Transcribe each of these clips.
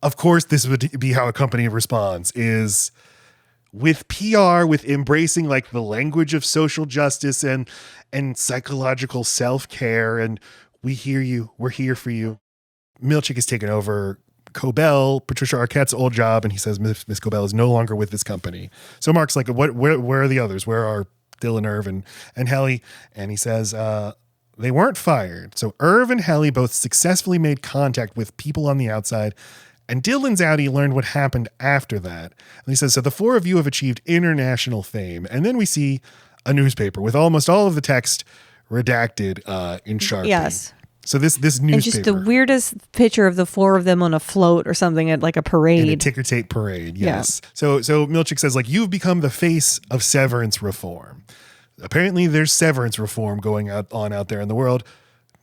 of course, this would be how a company responds is with PR, with embracing like the language of social justice and psychological self-care. And we hear you. We're here for you. Milchick has taken over Cobel, Patricia Arquette's old job. And he says, Miss Cobel is no longer with this company. So Mark's like, where are the others? Where are Dylan, Irv, and Helly? And he says, they weren't fired. So Irv and Helly both successfully made contact with people on the outside. And Dylan's outie learned what happened after that. And he says, so the four of you have achieved international fame. And then we see a newspaper with almost all of the text redacted in Sharpie. Yes. So this newspaper. And just the weirdest picture of the four of them on a float or something at like a parade. In a ticker tape parade, yes. Yeah. So Milchick says, like, you've become the face of severance reform. Apparently there's severance reform going on out there in the world.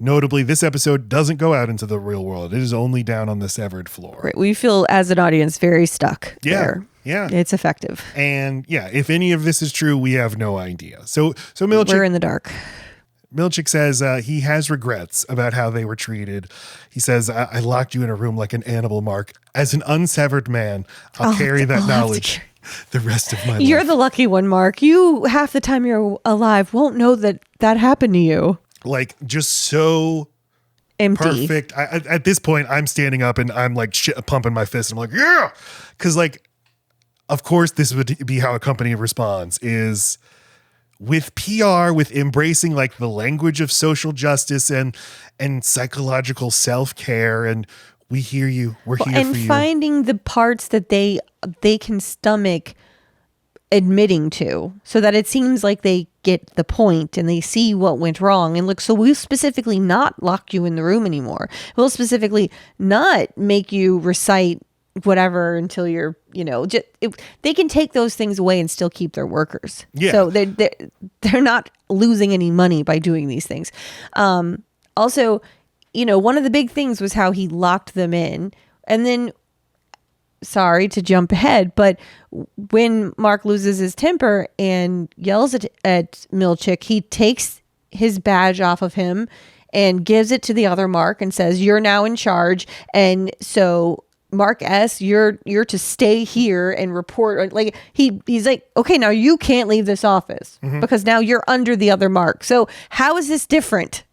Notably, this episode doesn't go out into the real world. It is only down on the severed floor. Right. We feel, as an audience, very stuck there. Yeah. It's effective. And yeah, if any of this is true, we have no idea. So Milchick... We're in the dark. Milchick says he has regrets about how they were treated. He says, I locked you in a room like an animal, Mark. As an unsevered man, I'll carry that knowledge the rest of my life. You're the lucky one, Mark. You, half the time you're alive, won't know that happened to you. Like, just so empty. Perfect. At this point, I'm standing up and I'm like pumping my fist. And I'm like, yeah. Because like, of course, this would be how a company responds is with PR, with embracing like the language of social justice and psychological self-care. And we hear you. We're here for you. And finding the parts that they can stomach admitting to, so that it seems like they get the point and they see what went wrong. And look, so we'll specifically not lock you in the room anymore. We'll specifically not make you recite whatever until you're, they can take those things away and still keep their workers. Yeah. So they're not losing any money by doing these things. Also, one of the big things was how he locked them in. And then, sorry to jump ahead, but when Mark loses his temper and yells at Milchick, he takes his badge off of him and gives it to the other Mark and says, you're now in charge. And so Mark S., you're to stay here and report. Like he's like, okay, now you can't leave this office because now you're under the other Mark. So how is this different?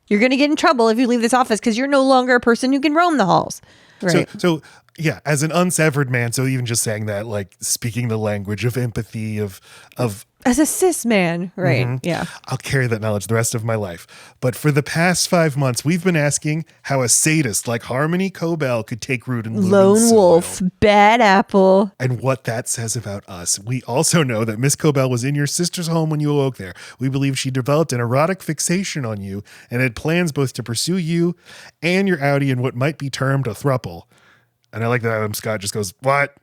You're going to get in trouble if you leave this office because you're no longer a person who can roam the halls. Right. So yeah, as an unsevered man, so even just saying that, like speaking the language of empathy, of as a cis man, right? Yeah. I'll carry that knowledge the rest of my life. But for the past 5 months, we've been asking how a sadist like Harmony Cobel could take root in Lone Wolf, bad apple. And what that says about us. We also know that Miss Cobel was in your sister's home when you awoke there. We believe she developed an erotic fixation on you and had plans both to pursue you and your outie in what might be termed a throuple. And I like that Adam Scott just goes, what?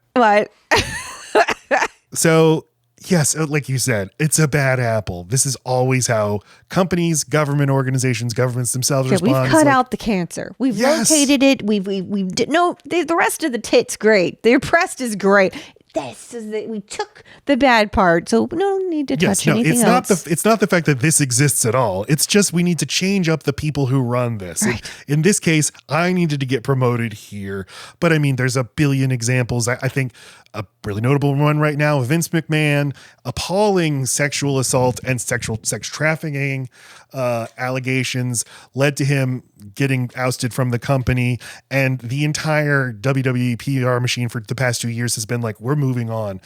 So, yes, like you said, it's a bad apple. This is always how companies, government organizations, governments themselves respond. We've cut out the cancer. We've located it. The rest of the tit's great. The breast is great. We took the bad part, so no need to touch anything else. It's not the fact that this exists at all. It's just we need to change up the people who run this. Right. In this case, I needed to get promoted here. But I mean, there's a billion examples. I think a really notable one right now, Vince McMahon, appalling sexual assault and sex trafficking allegations led to him getting ousted from the company. And the entire WWE PR machine for the past 2 years has been like, we're moving on.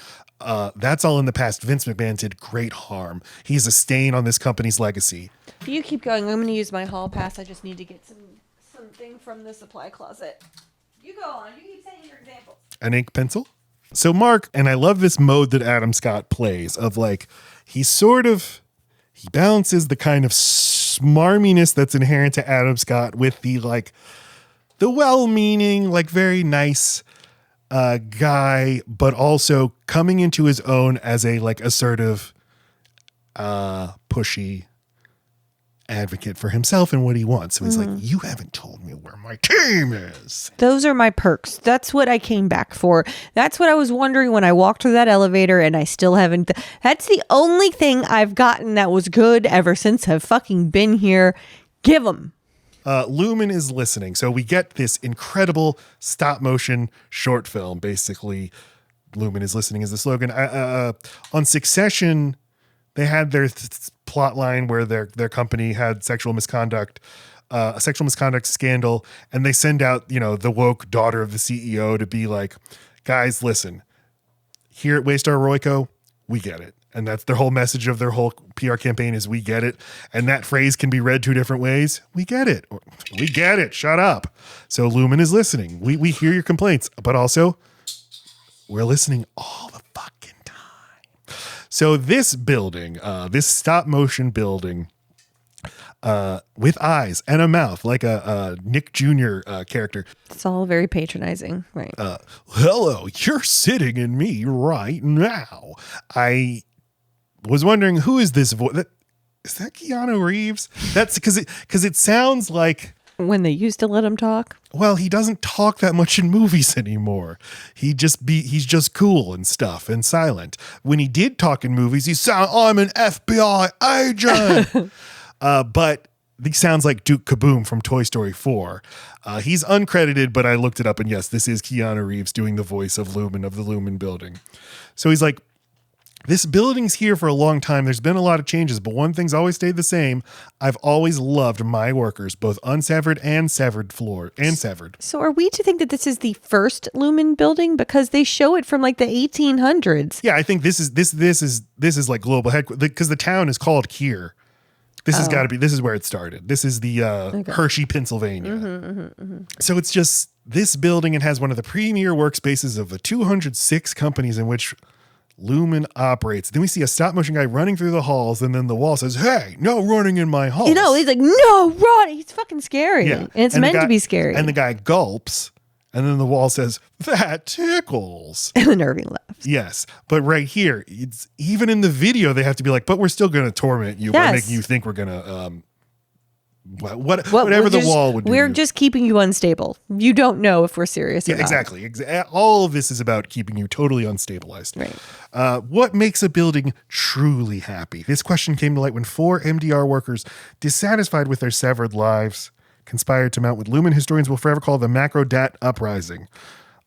That's all in the past. Vince McMahon did great harm. He's a stain on this company's legacy. You keep going. I'm going to use my hall pass. I just need to get something from the supply closet. You go on. You keep saying your examples. An ink pencil? So Mark, and I love this mode that Adam Scott plays of like, he balances the kind of smarminess that's inherent to Adam Scott with the well-meaning, like very nice guy, but also coming into his own as a like assertive, pushy advocate for himself and what he wants. So he's like, you haven't told me where my team is. Those are my perks. That's what I came back for. That's what I was wondering when I walked through that elevator, and I still haven't. That's the only thing I've gotten that was good ever since I've fucking been here. Give them. Lumen is listening. So we get this incredible stop motion short film. Basically, Lumen is listening is the slogan. On Succession, they had their plot line where their company had sexual misconduct, a sexual misconduct scandal, and they send out, the woke daughter of the CEO to be like, guys, listen, here at Waystar Royco, we get it. And that's their whole message of their whole PR campaign is we get it. And that phrase can be read two different ways. We get it. Or, we get it. Shut up. So Lumen is listening. We hear your complaints, but also we're listening all the fucking time. So this building, this stop motion building, with eyes and a mouth, like a Nick Jr. Character. It's all very patronizing, right? Hello, you're sitting in me right now. I was wondering, who is this voice? Is that Keanu Reeves? That's because it sounds like when they used to let him talk. Well, he doesn't talk that much in movies anymore. He's just cool and stuff and silent. When he did talk in movies, I'm an FBI agent. But he sounds like Duke Kaboom from Toy Story 4. He's uncredited, but I looked it up, and yes, this is Keanu Reeves doing the voice of Lumen, of the Lumen building. So he's like, this building's here for a long time. There's been a lot of changes, but one thing's always stayed the same. I've always loved my workers, both unsevered and severed floor and severed. So are we to think that this is the first Lumen building because they show it from like the 1800s? Yeah, I think this is like global headquarters because the town is called Kier. This has got to be, this is where it started. This is the Hershey, Pennsylvania. So it's just this building and has one of the premier workspaces of the 206 companies in which Lumen operates. Then we see a stop motion guy running through the halls, and then the wall says, "Hey, no running in my halls." He's like, "No, run!" He's fucking scary, yeah. and it's meant to be scary. And the guy gulps, and then the wall says, "That tickles." And then Irving laughs. Yes, but right here, it's even in the video they have to be like, "But we're still going to torment you by making you think we're going to." Whatever the wall would do. We're just keeping you unstable. You don't know if we're serious or not. Exactly. All of this is about keeping you totally unstabilized. Right. What makes a building truly happy? This question came to light when 4 MDR workers, dissatisfied with their severed lives, conspired to mount what Lumen historians will forever call the Macro-Dat Uprising.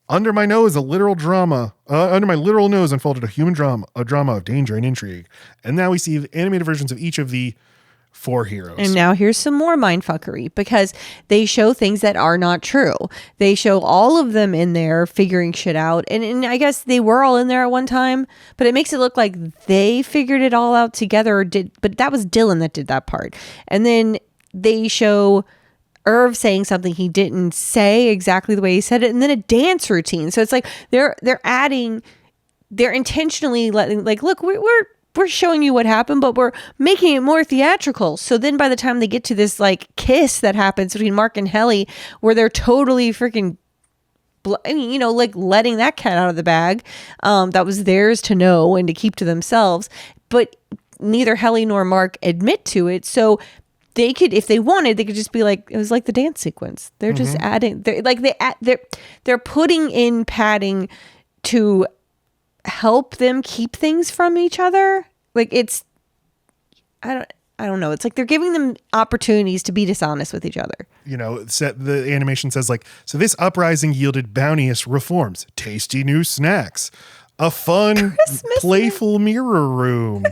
Under my nose, under my literal nose unfolded a human drama, a drama of danger and intrigue. And now we see the animated versions of each of the 4 heroes. And now here's some more mindfuckery because they show things that are not true. They show all of them in there figuring shit out. And I guess they were all in there at one time, but it makes it look like they figured it all out together but that was Dylan that did that part. And then they show Irv saying something he didn't say exactly the way he said it, and then a dance routine. So it's like they're intentionally letting, like, look, we're showing you what happened, but we're making it more theatrical. So then by the time they get to this like kiss that happens between Mark and Helly, where they're totally freaking, like letting that cat out of the bag, that was theirs to know and to keep to themselves. But neither Helly nor Mark admit to it. So they could, if they wanted, they could just be like, it was like the dance sequence. They're just adding, they're putting in padding to help them keep things from each other. Like it's, I don't know. It's like they're giving them opportunities to be dishonest with each other. The animation says like, so this uprising yielded bounteous reforms, tasty new snacks, a fun, playful mirror room.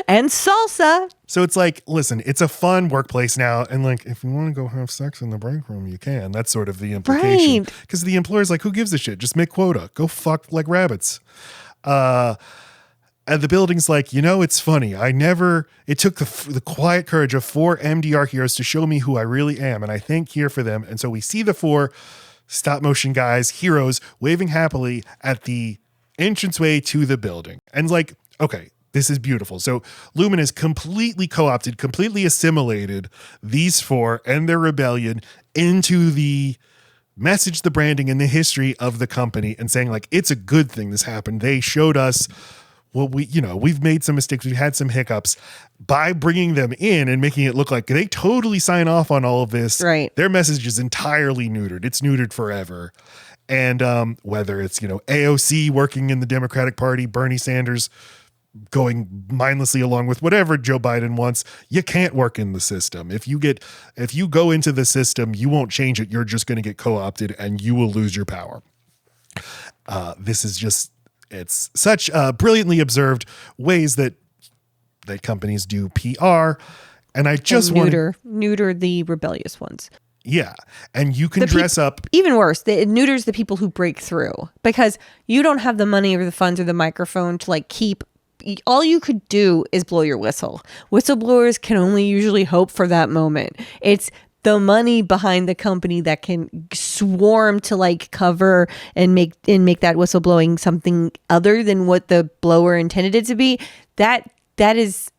And salsa. So it's like, listen, it's a fun workplace now. And like, if you want to go have sex in the break room, you can. That's sort of the implication. Because the employer's like, who gives a shit? Just make quota. Go fuck like rabbits. And the building's like, it's funny. It took the quiet courage of 4 MDR heroes to show me who I really am. And I thank here for them. And so we see the 4 stop motion guys, heroes, waving happily at the entranceway to the building. And like, okay, this is beautiful. So Lumen has completely co-opted, completely assimilated these 4 and their rebellion into the message, the branding, and the history of the company, and saying like, it's a good thing this happened. They showed us what we've made some mistakes. We've had some hiccups by bringing them in and making it look like they totally sign off on all of this. Right. Their message is entirely neutered. It's neutered forever. And whether it's, AOC working in the Democratic Party, Bernie Sanders going mindlessly along with whatever Joe Biden wants. You can't work in the system. If you go into the system, you won't change it. You're just going to get co-opted and you will lose your power. This is just, it's such brilliantly observed ways that companies do PR. And I just want to neuter the rebellious ones. Yeah. And you can dress up. Even worse, it neuters the people who break through, because you don't have the money or the funds or the microphone to like keep. All you could do is blow your whistle. Whistleblowers can only usually hope for that moment. It's the money behind the company that can swarm to like cover and make that whistleblowing something other than what the blower intended it to be. That is,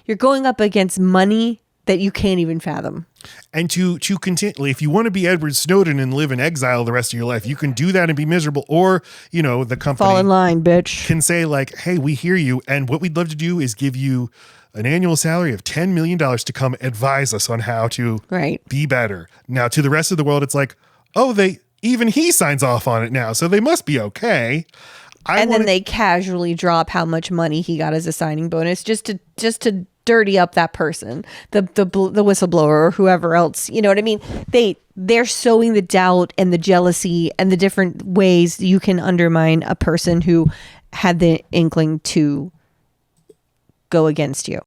you're going up against money that you can't even fathom. And to continually, if you want to be Edward Snowden and live in exile the rest of your life, you can do that and be miserable. Or, the company fall in line, bitch, can say like, hey, we hear you. And what we'd love to do is give you an annual salary of $10 million to come advise us on how to be better. Now, to the rest of the world, it's like, oh, even he signs off on it now, so they must be okay. Then they casually drop how much money he got as a signing bonus just to dirty up that person, the whistleblower or whoever else. You know what I mean? They're sowing the doubt and the jealousy and the different ways you can undermine a person who had the inkling to go against you.